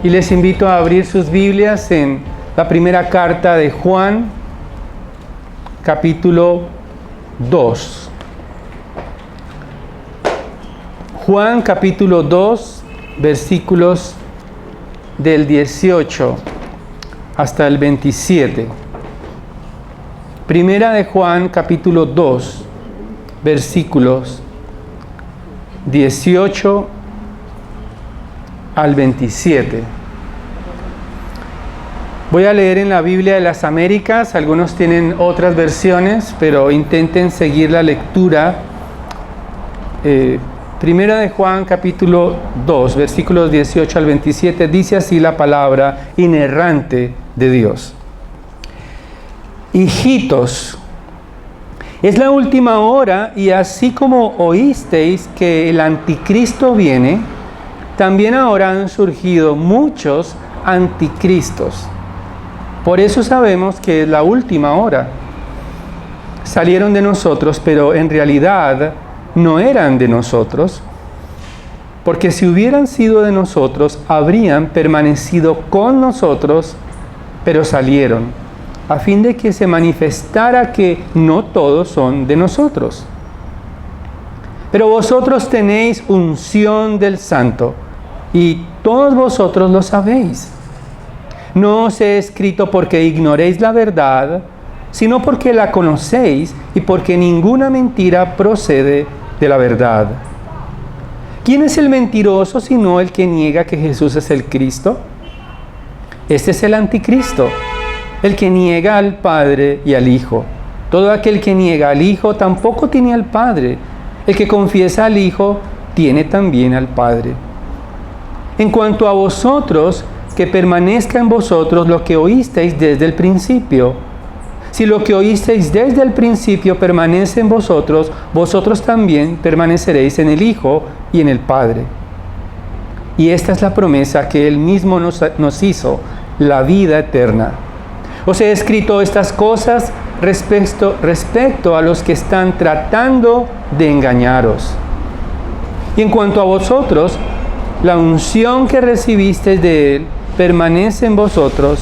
Y les invito a abrir sus Biblias en la primera carta de Juan, capítulo 2. Juan capítulo 2, versículos del 18 hasta el 27. Primera de Juan capítulo 2, versículos 18 al 27. Voy a leer en la Biblia de las Américas. Algunos tienen otras versiones, pero intenten seguir la lectura. Primera de Juan capítulo 2, versículos 18 al 27, dice así la palabra inerrante de Dios. Hijitos, es la última hora, y así como oísteis que el anticristo viene, también ahora han surgido muchos anticristos. Por eso sabemos que es la última hora. Salieron de nosotros, pero en realidad no eran de nosotros, porque si hubieran sido de nosotros, habrían permanecido con nosotros, pero salieron, a fin de que se manifestara que no todos son de nosotros. Pero vosotros tenéis unción del Santo, y todos vosotros lo sabéis. No os he escrito porque ignoréis la verdad, sino porque la conocéis y porque ninguna mentira procede de la verdad. ¿Quién es el mentiroso sino el que niega que Jesús es el Cristo? Este es el anticristo, el que niega al Padre y al Hijo. Todo aquel que niega al Hijo tampoco tiene al Padre. El que confiesa al Hijo tiene también al Padre. En cuanto a vosotros, que permanezca en vosotros lo que oísteis desde el principio. Si lo que oísteis desde el principio permanece en vosotros, vosotros también permaneceréis en el Hijo y en el Padre. Y esta es la promesa que Él mismo nos hizo, la vida eterna. Os he escrito estas cosas respecto a los que están tratando de engañaros. Y en cuanto a vosotros, la unción que recibisteis de Él permanece en vosotros,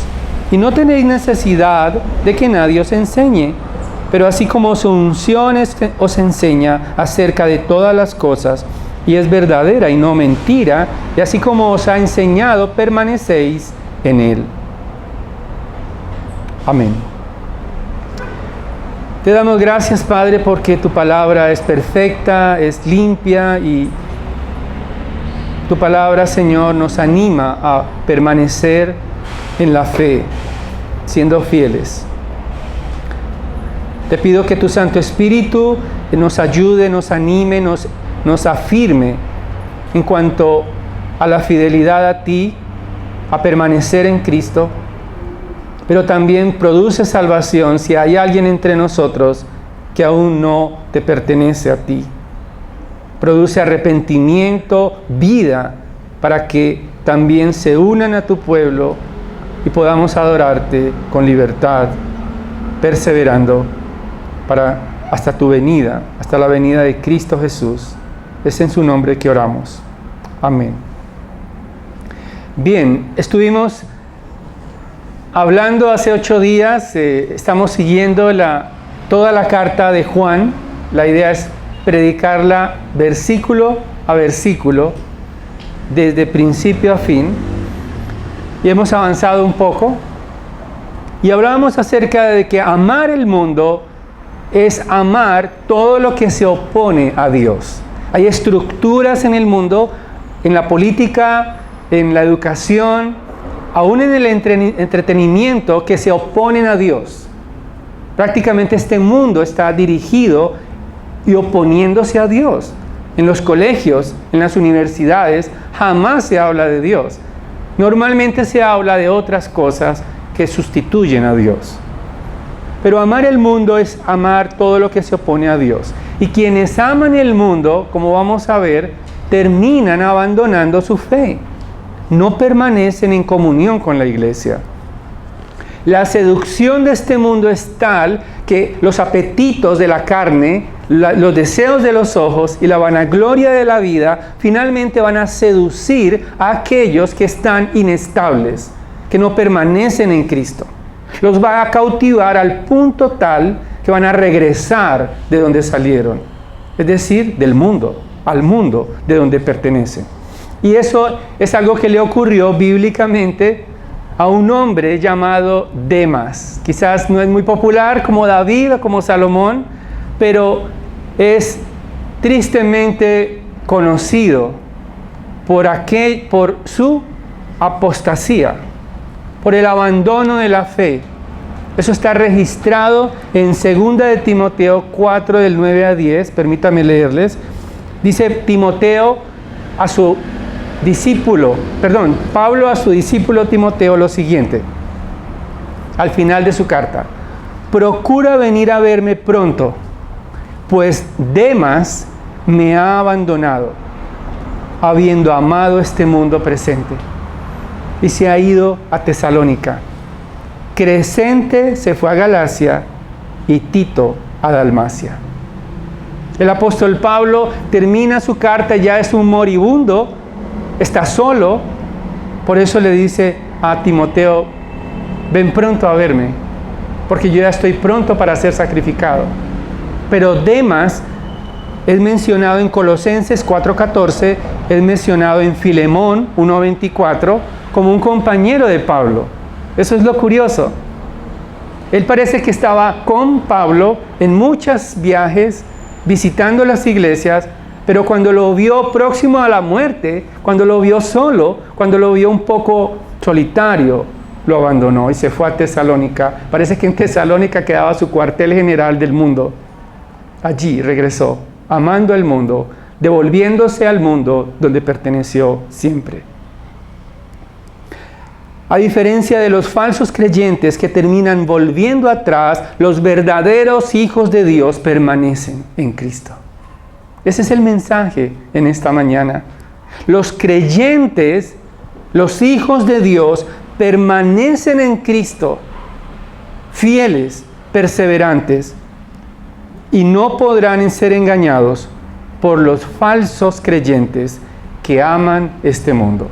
y no tenéis necesidad de que nadie os enseñe, pero así como su unción os enseña acerca de todas las cosas, y es verdadera y no mentira, y así como os ha enseñado, permanecéis en Él. Amén. Te damos gracias, Padre, porque tu palabra es perfecta, es limpia, y tu palabra, Señor, nos anima a permanecer en la fe, siendo fieles. Te pido que tu Santo Espíritu nos ayude, nos anime, nos afirme en cuanto a la fidelidad a ti, a permanecer en Cristo, pero también produce salvación si hay alguien entre nosotros que aún no te pertenece a ti. Produce arrepentimiento, vida, para que también se unan a tu pueblo y podamos adorarte con libertad, perseverando hasta tu venida, hasta la venida de Cristo Jesús. Es en su nombre que oramos. Amén. Bien, estuvimos hablando hace 8 días, estamos siguiendo toda la carta de Juan. La idea es predicarla versículo a versículo, desde principio a fin, y hemos avanzado un poco, y hablábamos acerca de que amar el mundo es amar todo lo que se opone a Dios. Hay estructuras en el mundo, en la política, en la educación, aún en el entretenimiento, que se oponen a Dios. Prácticamente este mundo está dirigido y oponiéndose a Dios. En los colegios, en las universidades, jamás se habla de Dios. Normalmente se habla de otras cosas que sustituyen a Dios. Pero amar el mundo es amar todo lo que se opone a Dios. Y quienes aman el mundo, como vamos a ver, terminan abandonando su fe. No permanecen en comunión con la iglesia. La seducción de este mundo es tal que los apetitos de la carne, los deseos de los ojos y la vanagloria de la vida finalmente van a seducir a aquellos que están inestables, que no permanecen en Cristo. Los va a cautivar al punto tal que van a regresar de donde salieron, es decir, del mundo, al mundo de donde pertenecen. Y eso es algo que le ocurrió bíblicamente a un hombre llamado Demas. Quizás no es muy popular como David o como Salomón, pero es tristemente conocido por su apostasía, por el abandono de la fe. Eso está registrado en 2 de Timoteo 4, del 9 a 10. Permítame leerles. Dice Pablo a su discípulo Timoteo lo siguiente, al final de su carta: procura venir a verme pronto, pues Demas me ha abandonado, habiendo amado este mundo presente, y se ha ido a Tesalónica. Crescente se fue a Galacia y Tito a Dalmacia. El apóstol Pablo termina su carta, ya es un moribundo, está solo, por eso le dice a Timoteo: ven pronto a verme, porque yo ya estoy pronto para ser sacrificado. Pero Demas es mencionado en Colosenses 4:14, es mencionado en Filemón 1:24 como un compañero de Pablo. Eso es lo curioso. Él parece que estaba con Pablo en muchos viajes, visitando las iglesias, pero cuando lo vio próximo a la muerte, cuando lo vio solo, cuando lo vio un poco solitario, lo abandonó y se fue a Tesalónica. Parece que en Tesalónica quedaba su cuartel general del mundo. Allí regresó, amando al mundo, devolviéndose al mundo donde perteneció siempre. A diferencia de los falsos creyentes que terminan volviendo atrás, los verdaderos hijos de Dios permanecen en Cristo. Ese es el mensaje en esta mañana. Los creyentes, los hijos de Dios, permanecen en Cristo, fieles, perseverantes, y no podrán ser engañados por los falsos creyentes que aman este mundo.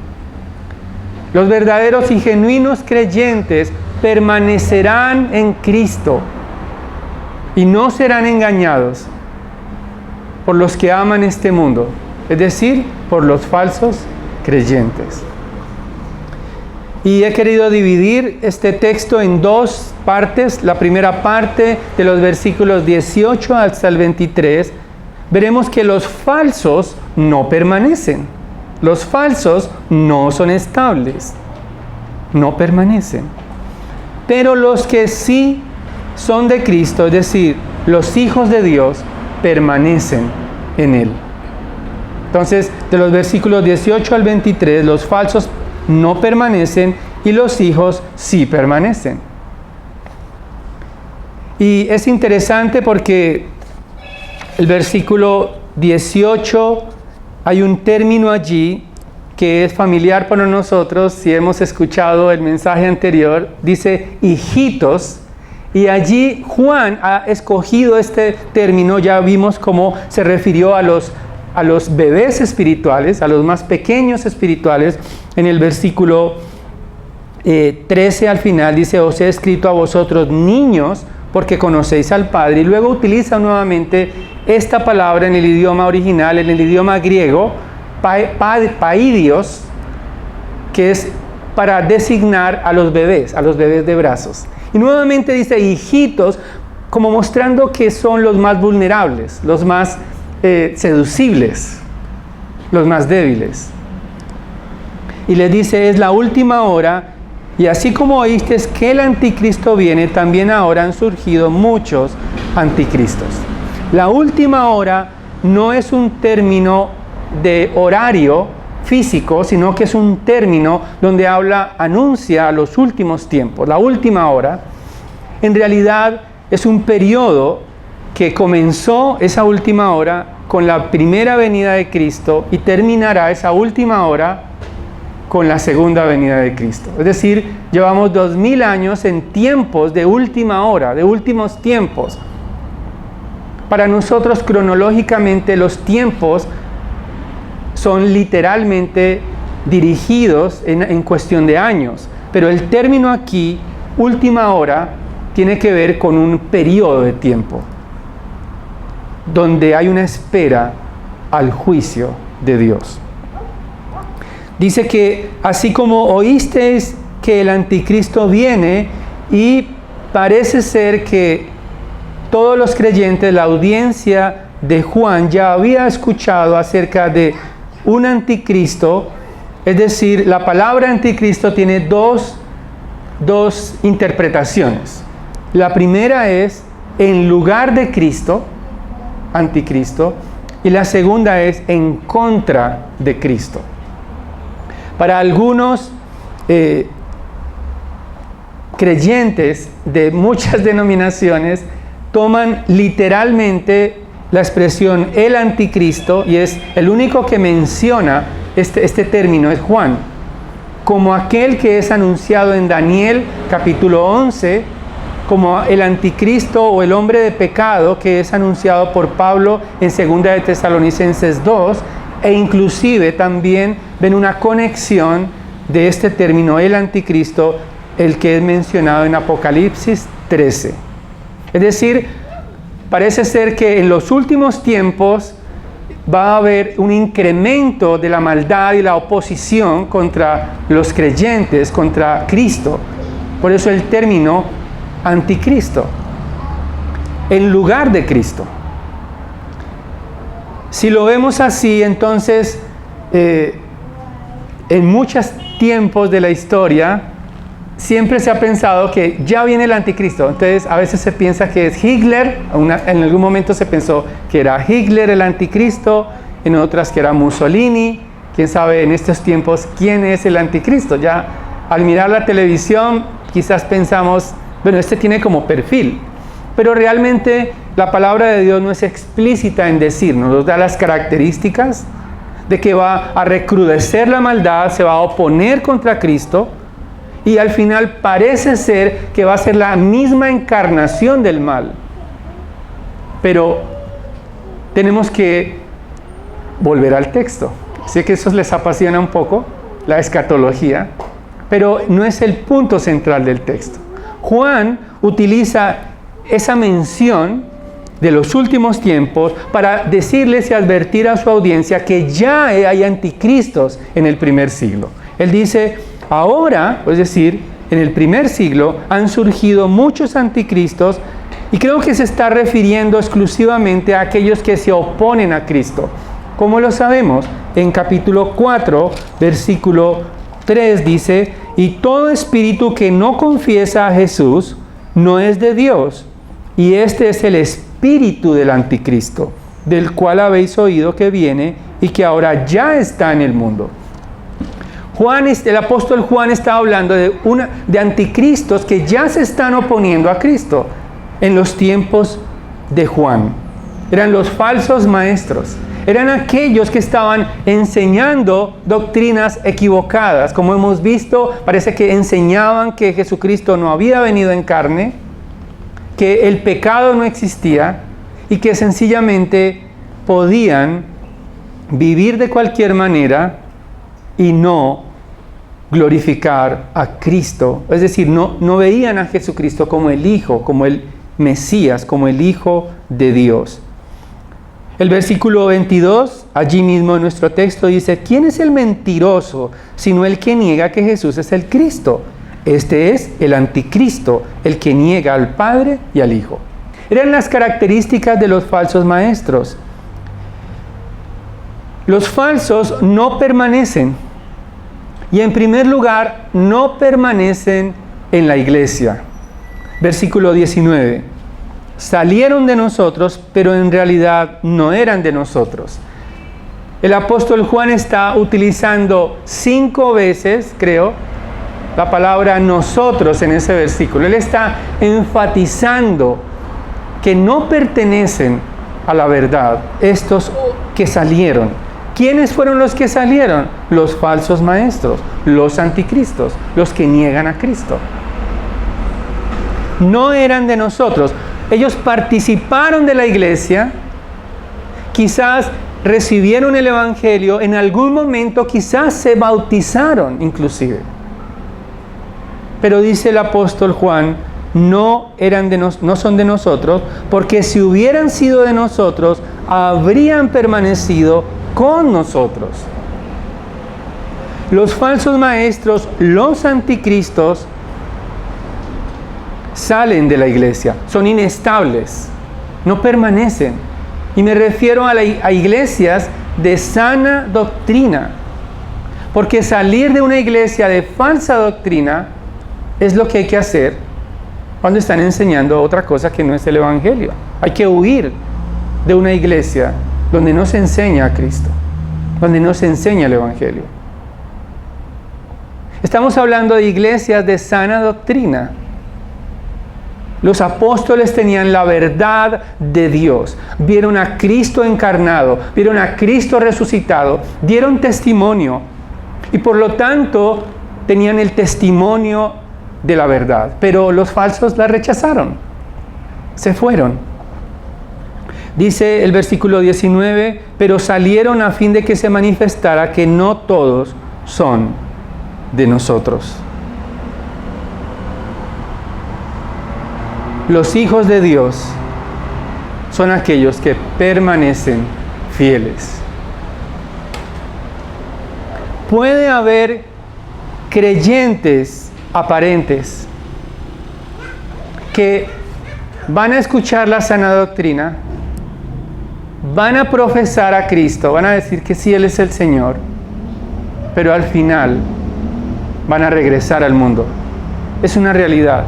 Los verdaderos y genuinos creyentes permanecerán en Cristo y no serán engañados por los que aman este mundo, es decir, por los falsos creyentes. Y he querido dividir este texto en dos partes. La primera parte, de los versículos 18 hasta el 23, veremos que los falsos no permanecen. Los falsos no son estables, no permanecen. Pero los que sí son de Cristo, es decir, los hijos de Dios, permanecen en Él. Entonces, de los versículos 18 al 23, los falsos no permanecen y los hijos sí permanecen. Y es interesante porque el versículo 18, hay un término allí que es familiar para nosotros, si hemos escuchado el mensaje anterior, dice hijitos, y allí Juan ha escogido este término. Ya vimos cómo se refirió a los bebés espirituales, a los más pequeños espirituales. En el versículo 13 al final dice: os he escrito a vosotros niños, porque conocéis al Padre. Y luego utiliza nuevamente esta palabra en el idioma original, en el idioma griego, paidios, que es para designar a los bebés de brazos. Y nuevamente dice hijitos, como mostrando que son los más vulnerables, los más seducibles, los más débiles. Y les dice: es la última hora, y así como oísteis que el anticristo viene, también ahora han surgido muchos anticristos. La última hora no es un término de horario físico, sino que es un término donde anuncia los últimos tiempos. La última hora, en realidad, es un periodo que comenzó esa última hora con la primera venida de Cristo y terminará esa última hora con la segunda venida de Cristo. Es decir, llevamos 2000 años en tiempos de última hora, de últimos tiempos. Para nosotros, cronológicamente, los tiempos son literalmente dirigidos en cuestión de años. Pero el término aquí, última hora, tiene que ver con un periodo de tiempo, donde hay una espera al juicio de Dios. Dice que así como oísteis que el anticristo viene, y parece ser que todos los creyentes, la audiencia de Juan ya había escuchado acerca de un anticristo. Es decir, la palabra anticristo tiene dos interpretaciones. La primera es en lugar de Cristo, anticristo, y la segunda es en contra de Cristo. Para algunos creyentes de muchas denominaciones toman literalmente la expresión el anticristo, y es el único que menciona este término es Juan, como aquel que es anunciado en Daniel capítulo 11, como el anticristo o el hombre de pecado que es anunciado por Pablo en 2 de Tesalonicenses 2, e inclusive también ven una conexión de este término, el anticristo, el que es mencionado en Apocalipsis 13. Es decir, parece ser que en los últimos tiempos va a haber un incremento de la maldad y la oposición contra los creyentes, contra Cristo. Por eso el término anticristo, en lugar de Cristo. Si lo vemos así, entonces, en muchos tiempos de la historia, siempre se ha pensado que ya viene el anticristo. Entonces, a veces se piensa que es Hitler, en algún momento se pensó que era Hitler el anticristo, en otras que era Mussolini. Quién sabe en estos tiempos quién es el anticristo. Ya al mirar la televisión, quizás pensamos, bueno, este tiene como perfil. Pero realmente la palabra de Dios no es explícita en decirnos, nos da las características de que va a recrudecer la maldad, se va a oponer contra Cristo, y al final parece ser que va a ser la misma encarnación del mal. Pero tenemos que volver al texto. Sé que eso les apasiona un poco, la escatología, pero no es el punto central del texto. Juan utiliza esa mención de los últimos tiempos para decirles y advertir a su audiencia que ya hay anticristos en el primer siglo. Él dice, ahora, es decir, en el primer siglo han surgido muchos anticristos, y creo que se está refiriendo exclusivamente a aquellos que se oponen a Cristo. ¿Cómo lo sabemos? En capítulo 4, versículo 3 dice, y todo espíritu que no confiesa a Jesús no es de Dios, y este es el espíritu del anticristo, del cual habéis oído que viene y que ahora ya está en el mundo. El apóstol Juan está hablando de anticristos que ya se están oponiendo a Cristo en los tiempos de Juan. Eran los falsos maestros. Eran aquellos que estaban enseñando doctrinas equivocadas. Como hemos visto, parece que enseñaban que Jesucristo no había venido en carne, que el pecado no existía y que sencillamente podían vivir de cualquier manera y no glorificar a Cristo. Es decir, no veían a Jesucristo como el Hijo, como el Mesías, como el Hijo de Dios. El versículo 22, allí mismo en nuestro texto, dice, ¿quién es el mentiroso sino el que niega que Jesús es el Cristo? Este es el anticristo, el que niega al Padre y al Hijo. Eran las características de los falsos maestros. Los falsos no permanecen, y en primer lugar, no permanecen en la iglesia. Versículo 19. Salieron de nosotros, pero en realidad no eran de nosotros. El apóstol Juan está utilizando 5 veces, creo, la palabra nosotros en ese versículo. Él está enfatizando que no pertenecen a la verdad estos que salieron. ¿Quiénes fueron los que salieron? Los falsos maestros, los anticristos, los que niegan a Cristo. No eran de nosotros. Ellos participaron de la iglesia, quizás recibieron el evangelio, en algún momento quizás se bautizaron inclusive. Pero dice el apóstol Juan, no son de nosotros, porque si hubieran sido de nosotros, habrían permanecido con nosotros. Los falsos maestros, los anticristos, salen de la iglesia, son inestables, no permanecen. Y me refiero a iglesias de sana doctrina, porque salir de una iglesia de falsa doctrina es lo que hay que hacer cuando están enseñando otra cosa que no es el evangelio. Hay que huir de una iglesia donde no se enseña a Cristo, donde no se enseña el evangelio. Estamos hablando de iglesias de sana doctrina. Los apóstoles tenían la verdad de Dios, vieron a Cristo encarnado, vieron a Cristo resucitado, dieron testimonio y por lo tanto tenían el testimonio de la verdad, pero los falsos la rechazaron, se fueron. Dice el versículo 19, pero salieron a fin de que se manifestara que no todos son de nosotros. Los hijos de Dios son aquellos que permanecen fieles. Puede haber creyentes aparentes que van a escuchar la sana doctrina, van a profesar a Cristo, van a decir que sí, Él es el Señor, pero al final van a regresar al mundo. Es una realidad.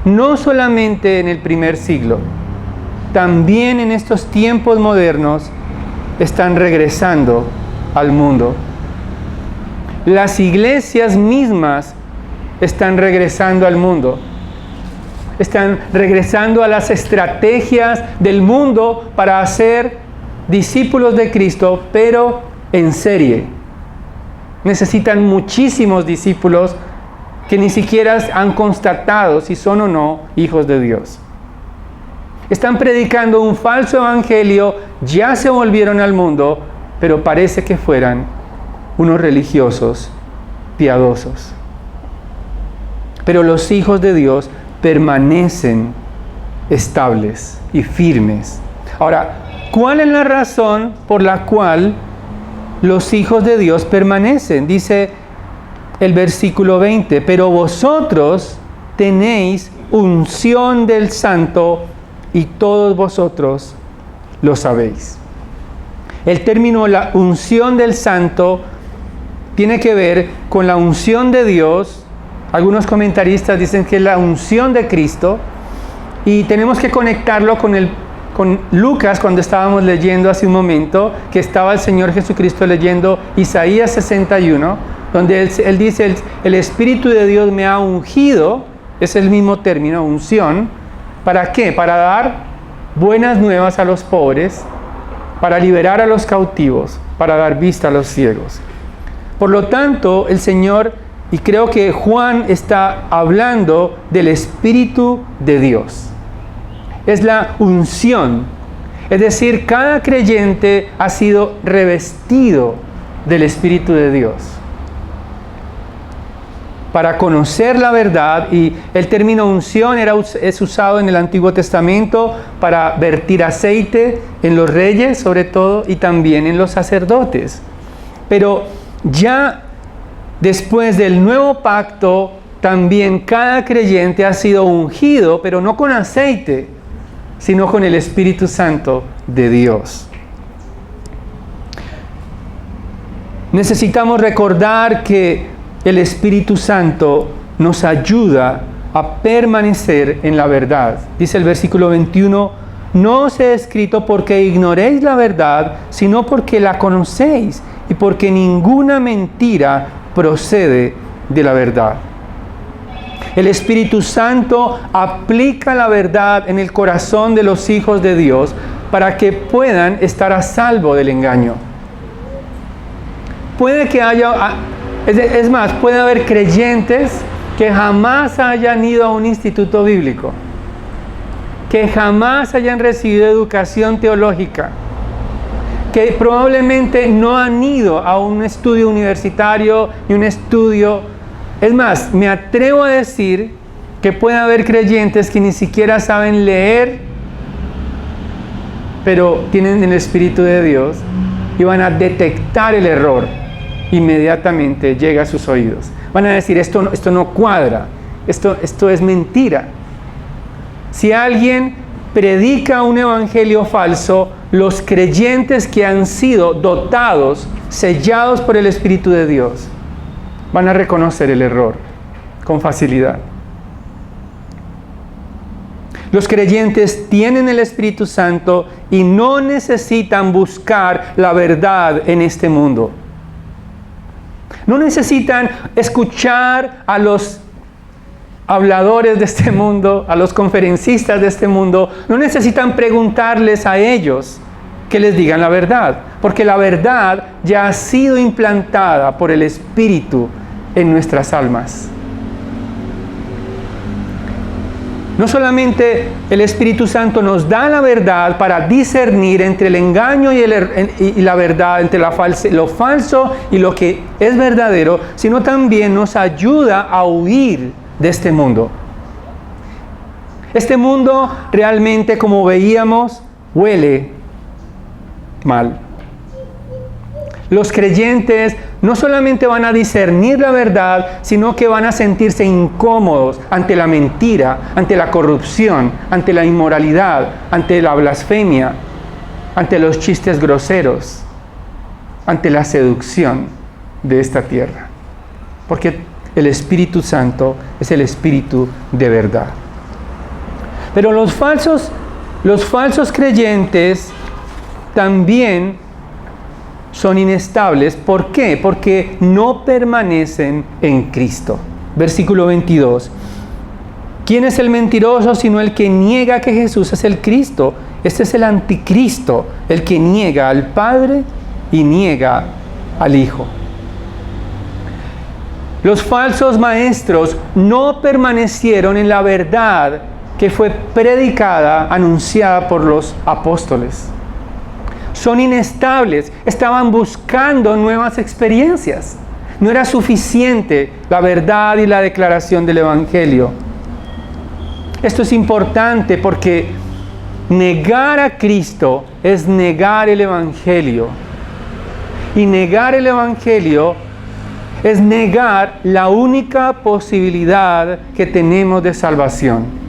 No solamente en el primer siglo, también en estos tiempos modernos están regresando al mundo. Las iglesias mismas están regresando al mundo. Están regresando a las estrategias del mundo para hacer discípulos de Cristo, pero en serie. Necesitan muchísimos discípulos que ni siquiera han constatado si son o no hijos de Dios. Están predicando un falso evangelio, ya se volvieron al mundo, pero parece que fueran unos religiosos piadosos. Pero los hijos de Dios permanecen estables y firmes. Ahora, ¿cuál es la razón por la cual los hijos de Dios permanecen? Dice el versículo 20, pero vosotros tenéis unción del Santo y todos vosotros lo sabéis. El término la unción del Santo tiene que ver con la unción de Dios. Algunos comentaristas dicen que es la unción de Cristo y tenemos que conectarlo con Lucas cuando estábamos leyendo hace un momento, que estaba el Señor Jesucristo leyendo Isaías 61, donde él dice, el Espíritu de Dios me ha ungido, es el mismo término, unción. ¿Para qué? Para dar buenas nuevas a los pobres, para liberar a los cautivos, para dar vista a los ciegos. Por lo tanto, el Señor, y creo que Juan está hablando del Espíritu de Dios. Es la unción. Es decir, cada creyente ha sido revestido del Espíritu de Dios para conocer la verdad, y el término unción es usado en el Antiguo Testamento para vertir aceite en los reyes, sobre todo, y también en los sacerdotes. Pero ya después del nuevo pacto, también cada creyente ha sido ungido, pero no con aceite, sino con el Espíritu Santo de Dios. Necesitamos recordar que el Espíritu Santo nos ayuda a permanecer en la verdad. Dice el versículo 21, no os he escrito porque ignoréis la verdad, sino porque la conocéis y porque ninguna mentira procede de la verdad. El Espíritu Santo aplica la verdad en el corazón de los hijos de Dios para que puedan estar a salvo del engaño. puede que haya, es más, puede haber creyentes que jamás hayan ido a un instituto bíblico, que jamás hayan recibido educación teológica, que probablemente no han ido a un estudio universitario ni un estudio. Es más, me atrevo a decir que puede haber creyentes que ni siquiera saben leer, pero tienen el Espíritu de Dios y van a detectar el error. Inmediatamente llega a sus oídos. Van a decir, esto no cuadra, esto es mentira. Si alguien predica un evangelio falso, los creyentes que han sido dotados, sellados por el Espíritu de Dios, van a reconocer el error con facilidad. Los creyentes tienen el Espíritu Santo y no necesitan buscar la verdad en este mundo. No necesitan escuchar a los habladores de este mundo, a los conferencistas de este mundo. No necesitan preguntarles a ellos que les digan la verdad, porque la verdad ya ha sido implantada por el Espíritu en nuestras almas. No solamente el Espíritu Santo nos da la verdad para discernir entre el engaño y la verdad, entre lo falso y lo que es verdadero, sino también nos ayuda a huir de este mundo. Este mundo realmente, como veíamos, huele mal. Los creyentes no solamente van a discernir la verdad, sino que van a sentirse incómodos ante la mentira, ante la corrupción, ante la inmoralidad, ante la blasfemia, ante los chistes groseros, ante la seducción de esta tierra. Porque el Espíritu Santo es el Espíritu de verdad. Pero los falsos creyentes también son inestables. ¿Por qué? Porque no permanecen en Cristo. Versículo 22. ¿Quién es el mentiroso sino el que niega que Jesús es el Cristo? Este es el anticristo, el que niega al Padre y niega al Hijo. Los falsos maestros no permanecieron en la verdad que fue predicada, anunciada por los apóstoles. Son inestables, estaban buscando nuevas experiencias. No era suficiente la verdad y la declaración del Evangelio. Esto es importante porque negar a Cristo es negar el Evangelio. Y negar el Evangelio es negar la única posibilidad que tenemos de salvación.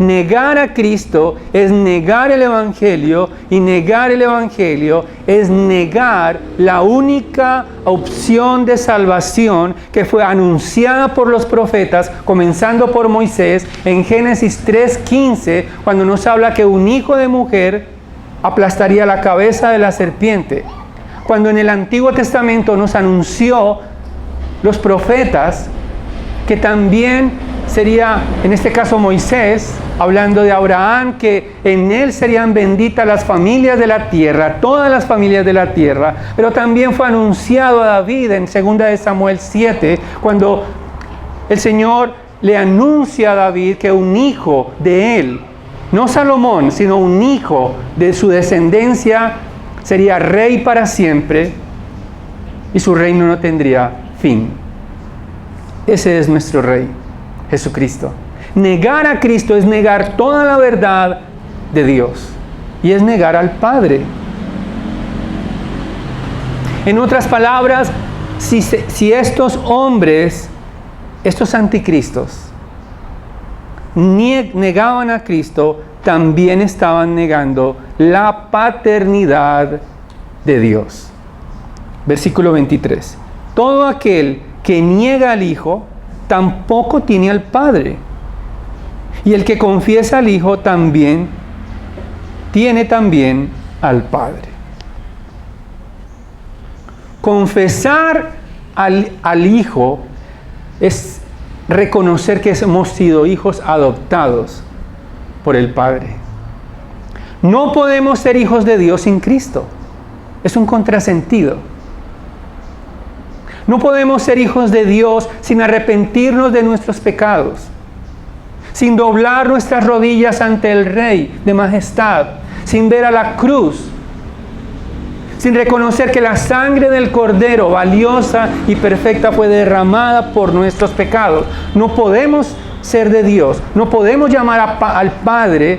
Negar a Cristo es negar el Evangelio, y negar el Evangelio es negar la única opción de salvación que fue anunciada por los profetas, comenzando por Moisés en Génesis 3:15, cuando nos habla que un hijo de mujer aplastaría la cabeza de la serpiente. Cuando en el Antiguo Testamento nos anunció los profetas que también sería, en este caso Moisés, hablando de Abraham, que en él serían benditas las familias de la tierra, todas las familias de la tierra. Pero también fue anunciado a David en 2 de Samuel 7, cuando el Señor le anuncia a David que un hijo de él, no Salomón, sino un hijo de su descendencia, sería rey para siempre y su reino no tendría fin. Ese es nuestro Rey, Jesucristo. Negar a Cristo es negar toda la verdad de Dios y es negar al Padre. En otras palabras, si estos hombres, estos anticristos, negaban a Cristo, también estaban negando la paternidad de Dios. Versículo 23. Todo aquel que niega al Hijo, tampoco tiene al Padre. Y el que confiesa al Hijo también tiene al Padre. Confesar al Hijo es reconocer que hemos sido hijos adoptados por el Padre. No podemos ser hijos de Dios sin Cristo. Es un contrasentido. No podemos ser hijos de Dios sin arrepentirnos de nuestros pecados, sin doblar nuestras rodillas ante el Rey de majestad, sin ver a la cruz, sin reconocer que la sangre del Cordero, valiosa y perfecta, fue derramada por nuestros pecados. No podemos ser de Dios, no podemos llamar al Padre,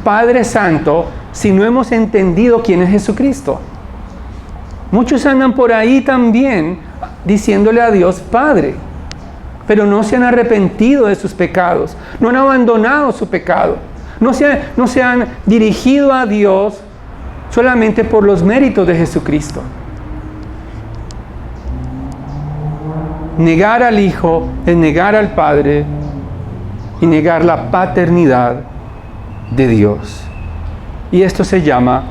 Padre Santo, si no hemos entendido quién es Jesucristo. Muchos andan por ahí también diciéndole a Dios Padre, pero no se han arrepentido de sus pecados, no han abandonado su pecado, no se han dirigido a Dios solamente por los méritos de Jesucristo. Negar al Hijo es negar al Padre y negar la paternidad de Dios. Y esto se llama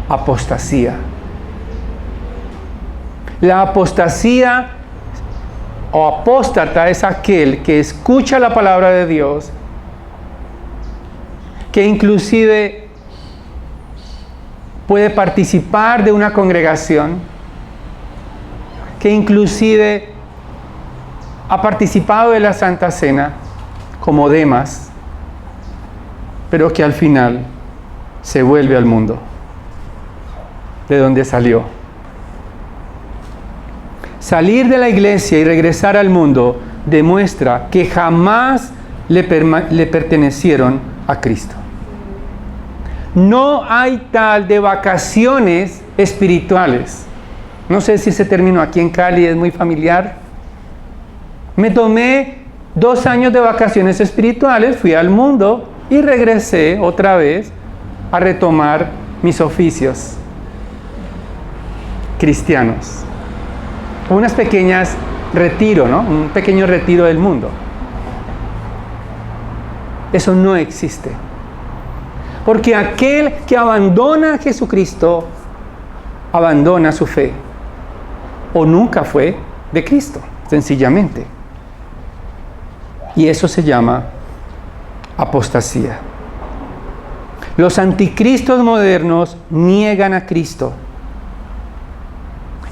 apostasía. La apostasía o apóstata es aquel que escucha la palabra de Dios, que inclusive puede participar de una congregación, que inclusive ha participado de la Santa Cena, como Demas, pero que al final se vuelve al mundo, de donde salió. Salir de la iglesia y regresar al mundo demuestra que jamás le pertenecieron a Cristo. No hay tal de vacaciones espirituales. No sé si ese término aquí en Cali es muy familiar. Me tomé 2 años de vacaciones espirituales, fui al mundo y regresé otra vez a retomar mis oficios cristianos. Unas pequeñas retiro, ¿no? Un pequeño retiro del mundo. Eso no existe. Porque aquel que abandona a Jesucristo, abandona su fe. O nunca fue de Cristo, sencillamente. Y eso se llama apostasía. Los anticristos modernos niegan a Cristo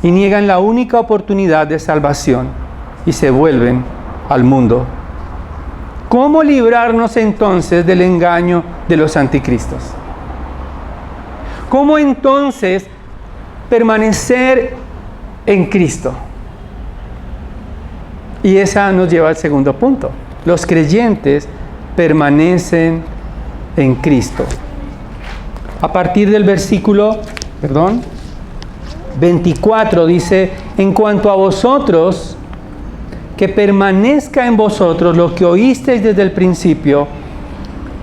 y niegan la única oportunidad de salvación y se vuelven al mundo. ¿Cómo librarnos entonces del engaño de los anticristos? ¿Cómo entonces permanecer en Cristo? Y esa nos lleva al segundo punto. Los creyentes permanecen en Cristo. A partir del versículo, 24 dice: en cuanto a vosotros, que permanezca en vosotros lo que oísteis desde el principio.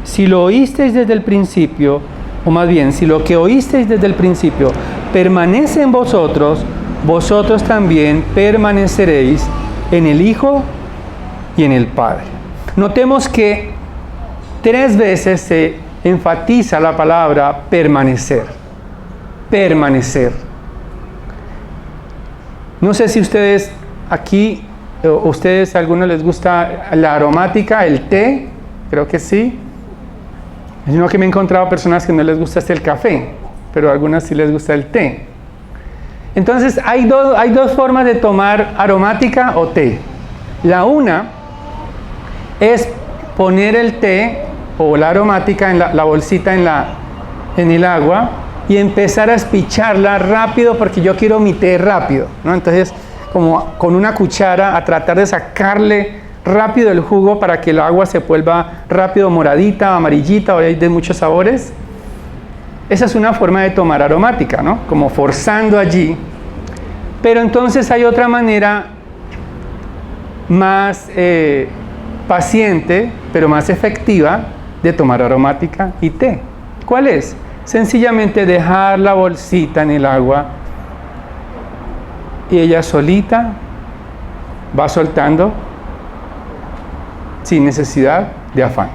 Si lo oísteis desde el principio, o más bien, si lo que oísteis desde el principio permanece en vosotros, vosotros también permaneceréis en el Hijo y en el Padre. Notemos que 3 veces se enfatiza la palabra permanecer. Permanecer. No sé si ustedes aquí, a algunos les gusta la aromática, el té, creo que sí. Sino que me he encontrado personas que no les gusta el café, pero a algunas sí les gusta el té. Entonces hay dos formas de tomar aromática o té. La una es poner el té o la aromática en la bolsita en el agua y empezar a espicharla rápido porque yo quiero mi té rápido, ¿no? Entonces, como con una cuchara a tratar de sacarle rápido el jugo para que el agua se vuelva rápido moradita, amarillita, hoy hay de muchos sabores. Esa es una forma de tomar aromática, ¿no? Como forzando allí. Pero entonces hay otra manera más paciente, pero más efectiva de tomar aromática y té. ¿Cuál es? Sencillamente dejar la bolsita en el agua y ella solita va soltando sin necesidad de afán.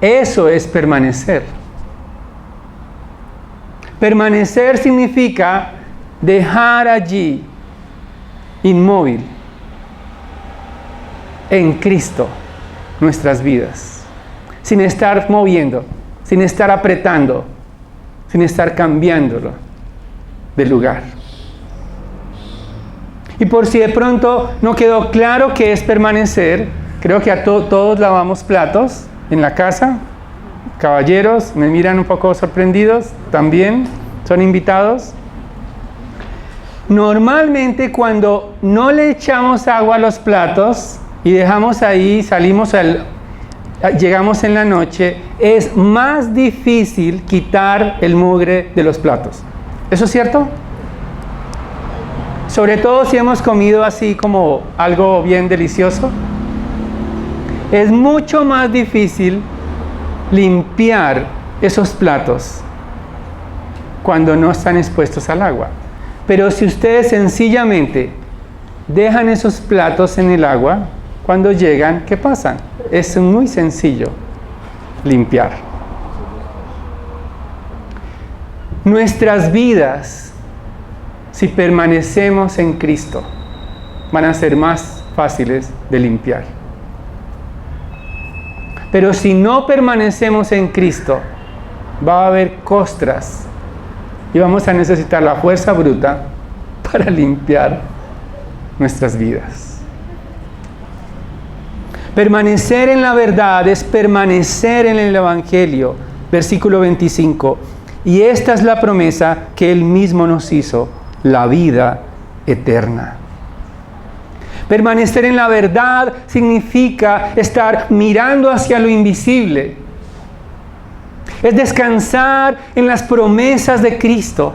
Eso es permanecer. Permanecer significa dejar allí, inmóvil, en Cristo, nuestras vidas, sin estar moviendo, sin estar apretando, sin estar cambiándolo de lugar. Y por si de pronto no quedó claro qué es permanecer, creo que todos lavamos platos en la casa. Caballeros, me miran un poco sorprendidos, también son invitados. Normalmente cuando no le echamos agua a los platos y dejamos ahí, llegamos en la noche, es más difícil quitar el mugre de los platos. ¿Eso es cierto? Sobre todo si hemos comido así como algo bien delicioso. Es mucho más difícil limpiar esos platos cuando no están expuestos al agua. Pero si ustedes sencillamente dejan esos platos en el agua, cuando llegan, ¿qué pasa? Es muy sencillo limpiar. Nuestras vidas, si permanecemos en Cristo, van a ser más fáciles de limpiar. Pero si no permanecemos en Cristo, va a haber costras y vamos a necesitar la fuerza bruta para limpiar nuestras vidas. Permanecer en la verdad es permanecer en el Evangelio. Versículo 25. Y esta es la promesa que Él mismo nos hizo, la vida eterna. Permanecer en la verdad significa estar mirando hacia lo invisible. Es descansar en las promesas de Cristo.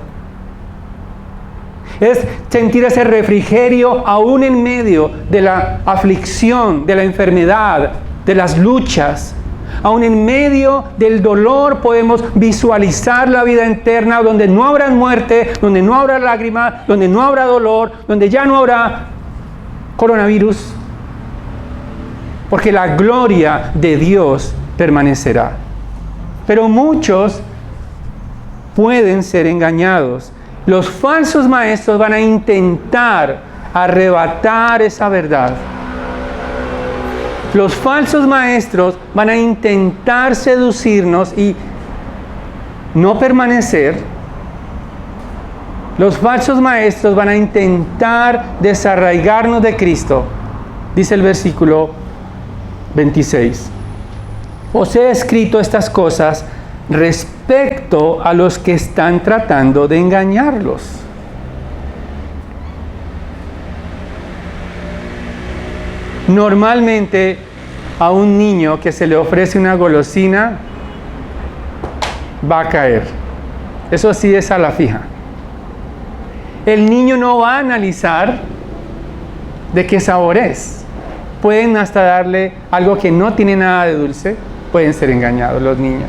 Es sentir ese refrigerio aún en medio de la aflicción, de la enfermedad, de las luchas. Aún en medio del dolor podemos visualizar la vida eterna donde no habrá muerte, donde no habrá lágrimas, donde no habrá dolor, donde ya no habrá coronavirus, porque la gloria de Dios permanecerá. Pero muchos pueden ser engañados. Los falsos maestros van a intentar arrebatar esa verdad. Los falsos maestros van a intentar seducirnos y no permanecer. Los falsos maestros van a intentar desarraigarnos de Cristo. Dice el versículo 26. Os he escrito estas cosas respecto a los que están tratando de engañarlos. Normalmente a un niño que se le ofrece una golosina va a caer. Eso sí es a la fija. El niño no va a analizar de qué sabor es. Pueden hasta darle algo que no tiene nada de dulce. Pueden ser engañados los niños.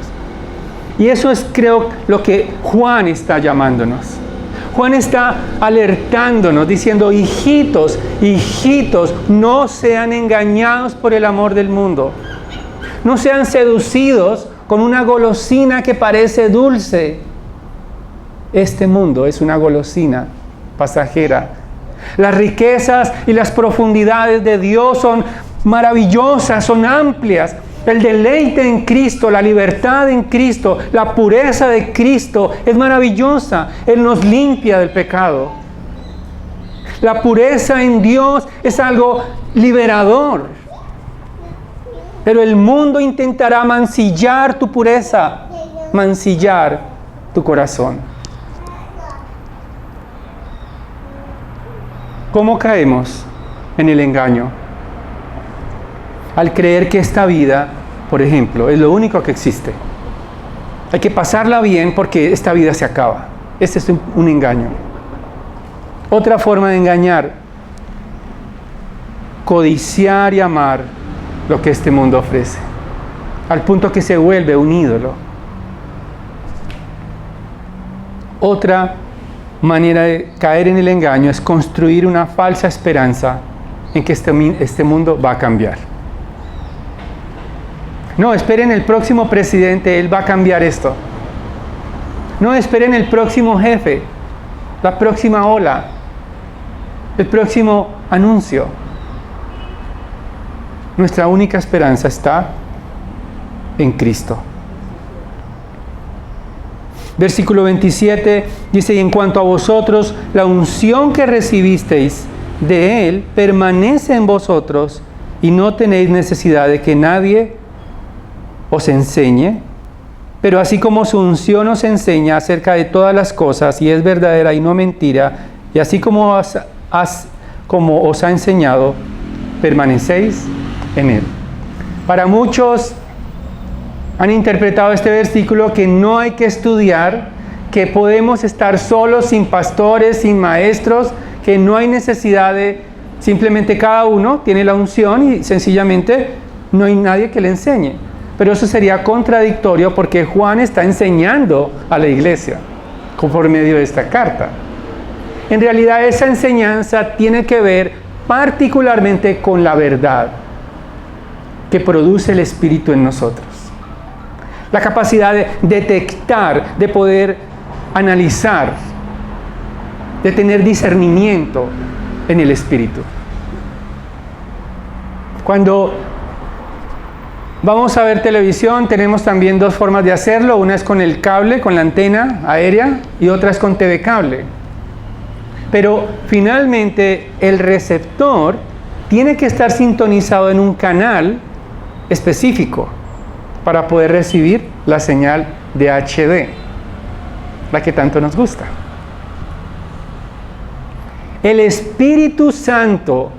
Y eso es, creo, lo que Juan está llamándonos. Juan está alertándonos, diciendo, hijitos, hijitos, no sean engañados por el amor del mundo. No sean seducidos con una golosina que parece dulce. Este mundo es una golosina pasajera. Las riquezas y las profundidades de Dios son maravillosas, son amplias. El deleite en Cristo, la libertad en Cristo, la pureza de Cristo es maravillosa. Él nos limpia del pecado. La pureza en Dios es algo liberador. Pero el mundo intentará mancillar tu pureza, mancillar tu corazón. ¿Cómo caemos en el engaño? Al creer que esta vida, por ejemplo, es lo único que existe. Hay que pasarla bien porque esta vida se acaba. Este es un engaño. Otra forma de engañar: codiciar y amar lo que este mundo ofrece, al punto que se vuelve un ídolo. Otra manera de caer en el engaño es construir una falsa esperanza en que este mundo va a cambiar. No, esperen el próximo presidente, él va a cambiar esto. No, esperen el próximo jefe, la próxima ola, el próximo anuncio. Nuestra única esperanza está en Cristo. Versículo 27 dice, y en cuanto a vosotros, la unción que recibisteis de Él permanece en vosotros y no tenéis necesidad de que nadie os enseñe, pero así como su unción os enseña acerca de todas las cosas y es verdadera y no mentira, y así como os ha enseñado, permanecéis en Él. Para muchos han interpretado este versículo que no hay que estudiar, que podemos estar solos, sin pastores, sin maestros, que no hay necesidad de, simplemente cada uno tiene la unción y sencillamente no hay nadie que le enseñe. Pero eso sería contradictorio porque Juan está enseñando a la iglesia por medio de esta carta. En realidad esa enseñanza tiene que ver particularmente con la verdad que produce el Espíritu en nosotros. La capacidad de detectar, de poder analizar, de tener discernimiento en el Espíritu. Cuando vamos a ver televisión, tenemos también dos formas de hacerlo. Una es con el cable, con la antena aérea, y otra es con TV cable. Pero finalmente el receptor tiene que estar sintonizado en un canal específico para poder recibir la señal de HD, la que tanto nos gusta. El Espíritu Santo,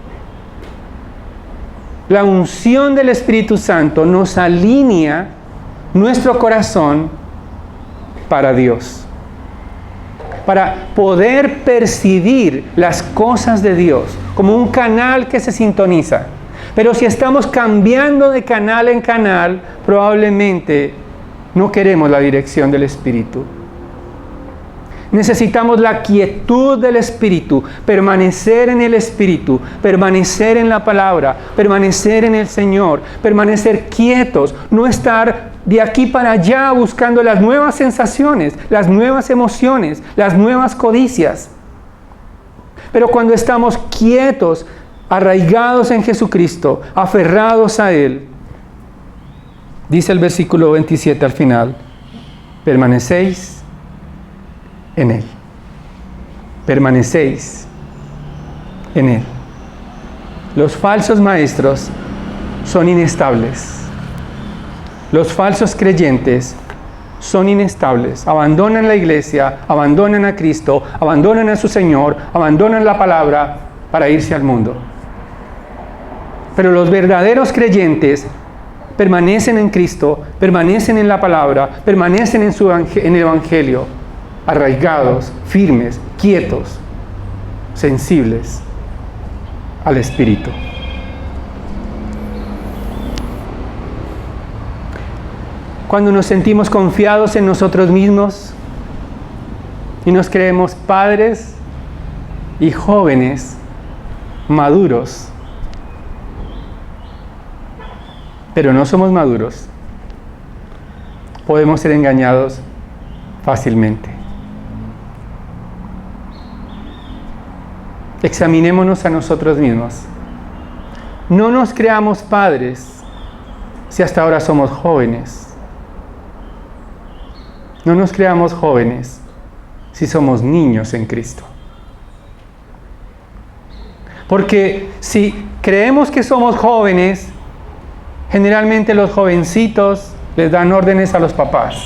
la unción del Espíritu Santo nos alinea nuestro corazón para Dios, para poder percibir las cosas de Dios como un canal que se sintoniza. Pero si estamos cambiando de canal en canal, probablemente no queremos la dirección del Espíritu. Necesitamos la quietud del Espíritu, permanecer en el Espíritu, permanecer en la palabra, permanecer en el Señor, permanecer quietos, no estar de aquí para allá buscando las nuevas sensaciones, las nuevas emociones, las nuevas codicias. Pero cuando estamos quietos, arraigados en Jesucristo, aferrados a Él, dice el versículo 27 al final, permanecéis en Él. Permanecéis en Él. Los falsos maestros son inestables. Los falsos creyentes son inestables. Abandonan la iglesia, abandonan a Cristo, abandonan a su Señor, abandonan la palabra para irse al mundo. Pero los verdaderos creyentes permanecen en Cristo, permanecen en la palabra, permanecen en el Evangelio, arraigados, firmes, quietos, sensibles al Espíritu. Cuando nos sentimos confiados en nosotros mismos y nos creemos padres y jóvenes, maduros, pero no somos maduros, podemos ser engañados fácilmente. Examinémonos a nosotros mismos. No nos creamos padres si hasta ahora somos jóvenes. No nos creamos jóvenes si somos niños en Cristo. Porque si creemos que somos jóvenes, generalmente los jovencitos les dan órdenes a los papás,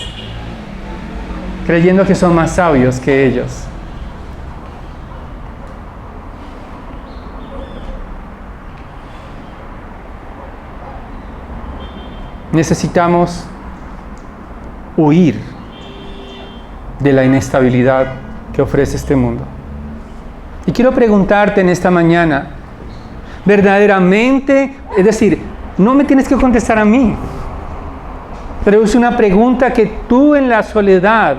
creyendo que son más sabios que ellos. Necesitamos huir de la inestabilidad que ofrece este mundo. Y quiero preguntarte en esta mañana, verdaderamente, es decir, no me tienes que contestar a mí, pero es una pregunta que tú en la soledad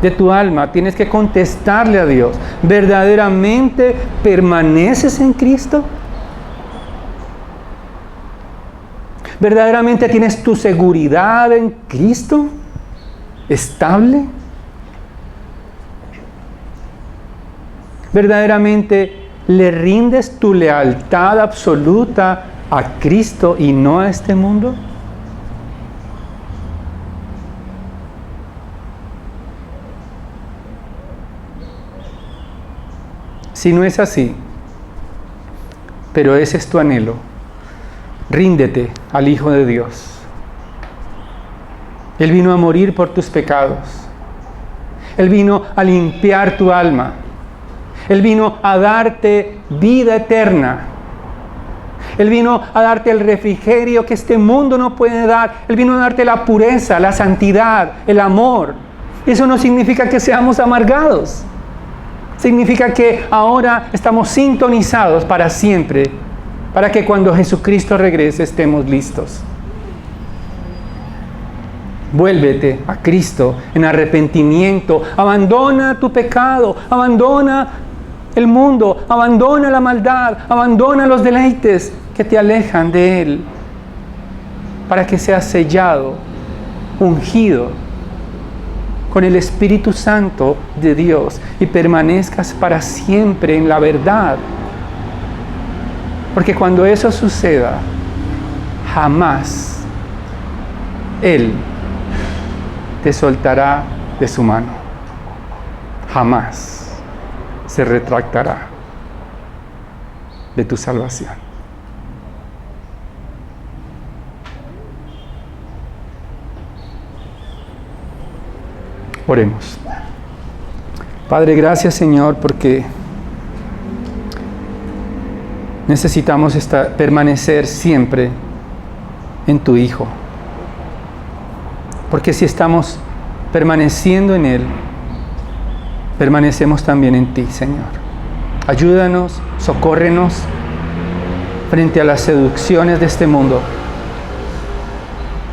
de tu alma tienes que contestarle a Dios. ¿Verdaderamente permaneces en Cristo? ¿Verdaderamente tienes tu seguridad en Cristo estable? ¿Verdaderamente le rindes tu lealtad absoluta a Cristo y no a este mundo? Si no es así, pero ese es tu anhelo. Ríndete al Hijo de Dios. Él vino a morir por tus pecados. Él vino a limpiar tu alma. Él vino a darte vida eterna. Él vino a darte el refrigerio que este mundo no puede dar. Él vino a darte la pureza, la santidad, el amor. Eso no significa que seamos amargados. Significa que ahora estamos sintonizados para siempre, para que cuando Jesucristo regrese estemos listos. Vuélvete a Cristo en arrepentimiento. Abandona tu pecado, abandona el mundo, abandona la maldad, abandona los deleites que te alejan de Él, para que seas sellado, ungido con el Espíritu Santo de Dios y permanezcas para siempre en la verdad. Porque cuando eso suceda, jamás Él te soltará de su mano. Jamás se retractará de tu salvación. Oremos. Padre, gracias Señor, porque necesitamos permanecer siempre en tu Hijo. Porque si estamos permaneciendo en Él, permanecemos también en ti, Señor. Ayúdanos, socórrenos frente a las seducciones de este mundo,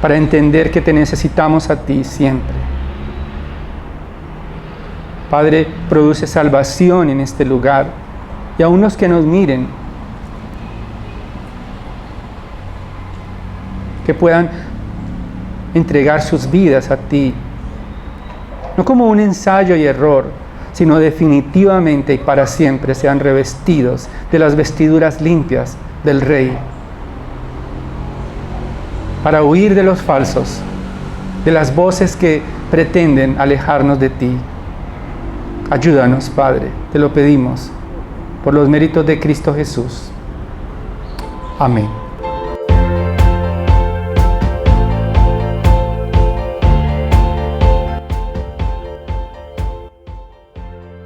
para entender que te necesitamos a ti siempre. Padre, produce salvación en este lugar, y aún los que nos miren, que puedan entregar sus vidas a ti, no como un ensayo y error, sino definitivamente y para siempre sean revestidos de las vestiduras limpias del Rey, para huir de los falsos, de las voces que pretenden alejarnos de ti. Ayúdanos, Padre, te lo pedimos, por los méritos de Cristo Jesús. Amén.